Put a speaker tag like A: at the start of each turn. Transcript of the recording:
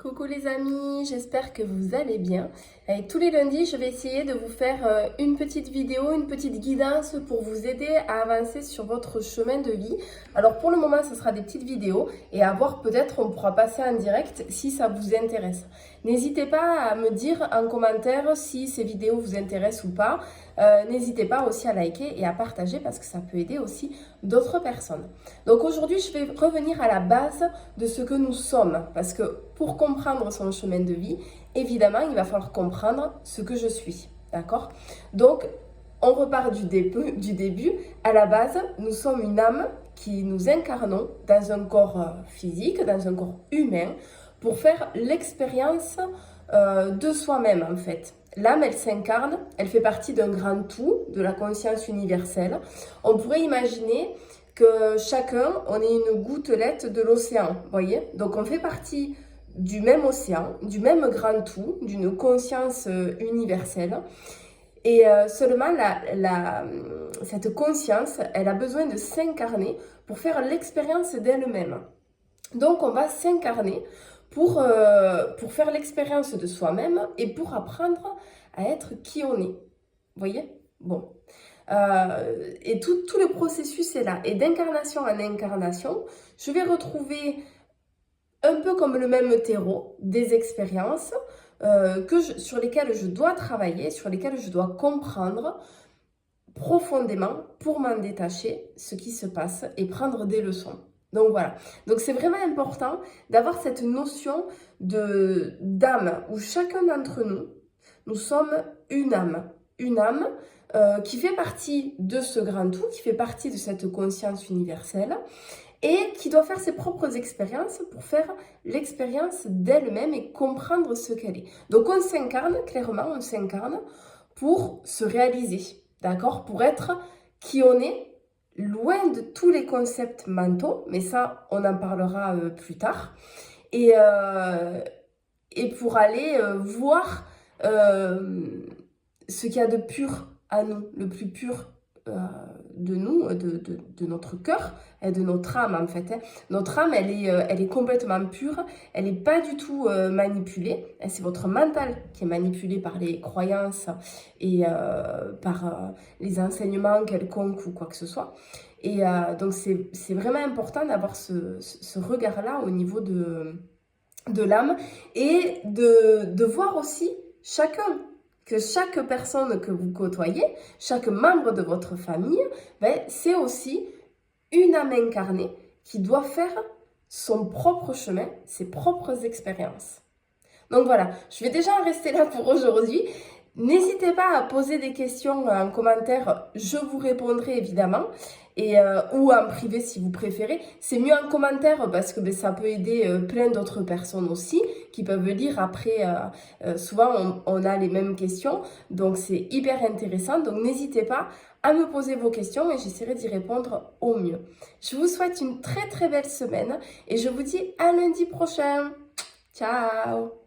A: Coucou les amis, j'espère que vous allez bien. Et tous les lundis, je vais essayer de vous faire une petite vidéo, une petite guidance pour vous aider à avancer sur votre chemin de vie. Alors pour le moment, ce sera des petites vidéos et à voir peut-être on pourra passer en direct si ça vous intéresse. N'hésitez pas à me dire en commentaire si ces vidéos vous intéressent ou pas. N'hésitez pas aussi à liker et à partager parce que ça peut aider aussi d'autres personnes. Donc aujourd'hui, je vais revenir à la base de ce que nous sommes parce que pour comprendre son chemin de vie, évidemment, il va falloir comprendre ce que je suis. D'accord? Donc, on repart du début. À la base, nous sommes une âme qui nous incarnons dans un corps physique, dans un corps humain, pour faire l'expérience de soi-même en fait. L'âme, elle s'incarne, elle fait partie d'un grand tout, de la conscience universelle. On pourrait imaginer que chacun, on est une gouttelette de l'océan, voyez? Donc on fait partie du même océan, du même grand tout, d'une conscience universelle. Et seulement cette conscience, elle a besoin de s'incarner pour faire l'expérience d'elle-même. Donc on va s'incarner pour faire l'expérience de soi-même et pour apprendre à être qui on est. Vous voyez? Bon. Et tout le processus est là. Et d'incarnation en incarnation, je vais retrouver un peu comme le même terreau des expériences sur lesquelles je dois travailler, sur lesquelles je dois comprendre profondément pour m'en détacher ce qui se passe et prendre des leçons. Donc voilà, donc c'est vraiment important d'avoir cette notion d'âme où chacun d'entre nous, nous sommes une âme qui fait partie de ce grand tout, qui fait partie de cette conscience universelle et qui doit faire ses propres expériences pour faire l'expérience d'elle-même et comprendre ce qu'elle est. Donc on s'incarne, clairement, on s'incarne pour se réaliser, d'accord? Pour être qui on est, loin de tous les concepts mentaux, mais ça, on en parlera plus tard. Et pour aller voir ce qu'il y a de pur à nous, le plus pur de nous, de notre cœur et de notre âme en fait. Notre âme, elle est complètement pure, elle n'est pas du tout manipulée. C'est votre mental qui est manipulé par les croyances et par les enseignements quelconques ou quoi que ce soit. Et donc c'est vraiment important d'avoir ce regard-là au niveau de l'âme et de voir aussi que chaque personne que vous côtoyez, chaque membre de votre famille, ben, c'est aussi une âme incarnée qui doit faire son propre chemin, ses propres expériences. Donc voilà, je vais déjà en rester là pour aujourd'hui. N'hésitez pas à poser des questions en commentaire, je vous répondrai évidemment, ou en privé si vous préférez. C'est mieux en commentaire parce que ça peut aider plein d'autres personnes aussi qui peuvent lire après. Souvent on a les mêmes questions, donc c'est hyper intéressant. Donc n'hésitez pas à me poser vos questions et j'essaierai d'y répondre au mieux. Je vous souhaite une très très belle semaine et je vous dis à lundi prochain. Ciao!